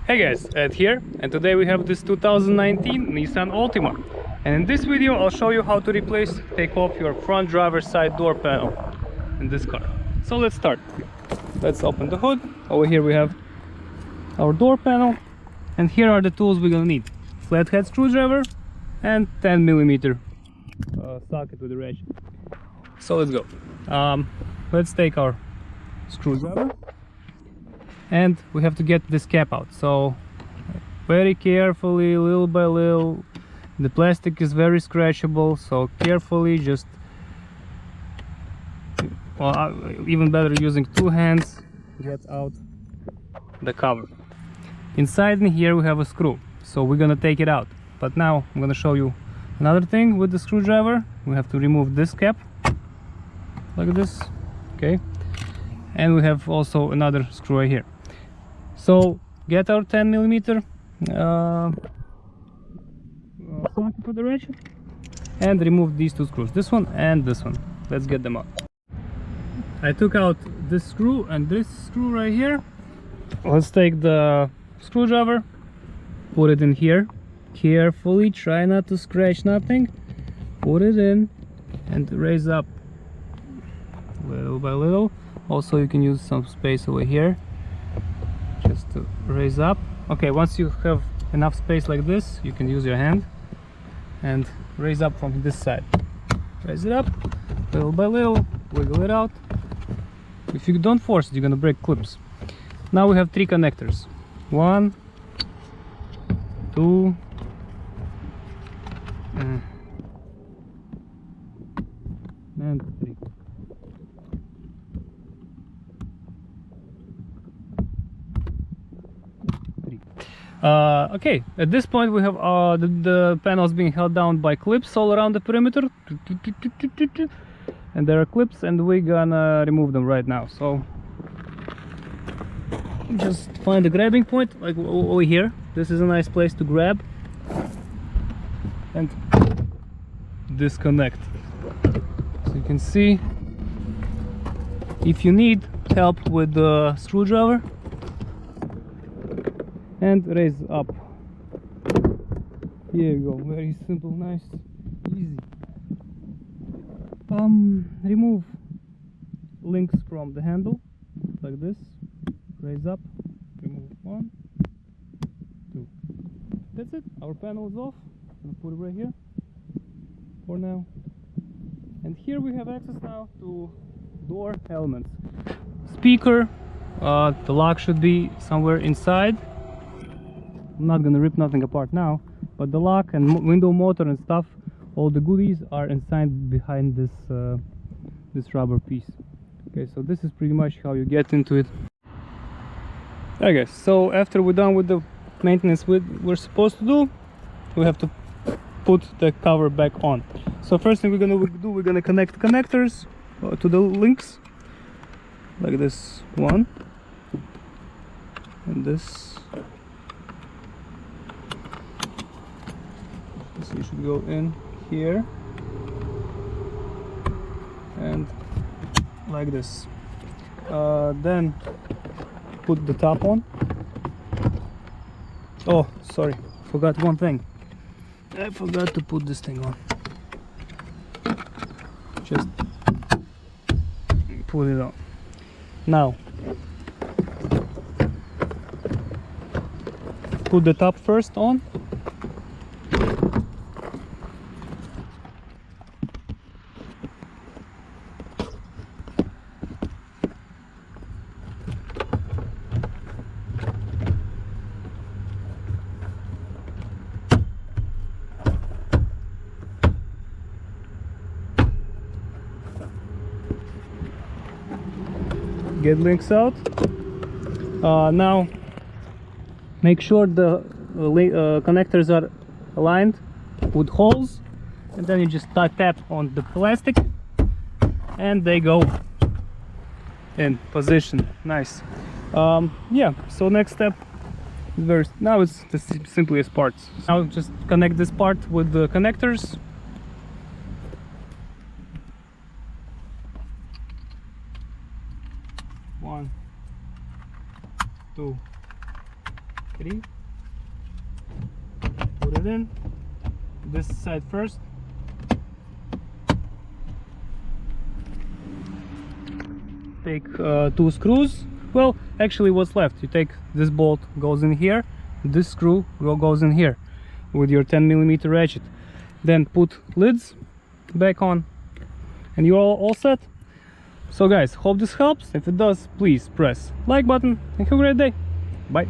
Hey guys, Ed here, and today we have this 2019 Nissan Altima. And in this video I'll show you how to take off your front driver's side door panel in this car. So let's start. Let's open the hood. Over here we have our door panel, and here are the tools we're gonna need. Flathead screwdriver and 10mm socket with a ratchet. So let's go. Let's take our screwdriver, and we have to get this cap out. So very carefully, little by little. The plastic is very scratchable, so carefully, just even better using two hands, get out the cover. Inside in here we have a screw, so we're gonna take it out. But now I'm gonna show you another thing with the screwdriver. We have to remove this cap like this, okay? And we have also another screw right here. So get our 10mm socket for the ratchet and remove these two screws, this one and this one. Let's get them out. I took out this screw and this screw right here. Let's take the screwdriver, put it in here carefully, try not to scratch nothing, put it in and raise up little by little. Also you can use some space over here just to raise up. Okay, once you have enough space like this, you can use your hand and raise up from this side. Raise it up little by little, wiggle it out. If you don't force it, you're gonna break clips. Now we have three connectors. 1, 2, and 3. Okay, at this point we have the panels being held down by clips all around the perimeter, and there are clips, and we're gonna remove them right now. So just find a grabbing point like over here. This is a nice place to grab and disconnect. So you can see, if you need help with the screwdriver, and raise up. Here you go, very simple, nice, easy. Remove links from the handle like this. Raise up, remove 1, 2. That's it, our panel is off. I'm gonna put it right here for now. And here we have access now to door elements. Speaker, the lock should be somewhere inside. I'm not gonna rip nothing apart now, but the lock and window motor and stuff, all the goodies are inside behind this this rubber piece. Okay, so this is pretty much how you get into it. Okay, so after we're done with the maintenance we're supposed to do, we have to put the cover back on. So first thing we're gonna connect connectors to the links like this one and this. So you should go in here and like this. Then put the top on. Oh, sorry, forgot one thing. I forgot to put this thing on. Just put it on. Now put the top first on. Get links out. Now make sure the connectors are aligned with holes, and then you just tap on the plastic and they go in position. Nice. Yeah, so next step is now it's the simplest parts. Now just connect this part with the connectors. 1, 2, 3. Put it in. This side first. Take 2 screws. Well, actually what's left, you take this bolt, goes in here, this screw goes in here with your 10mm ratchet. Then put lids back on and you're all set. So guys, hope this helps. If it does, please press like button and have a great day. Bye.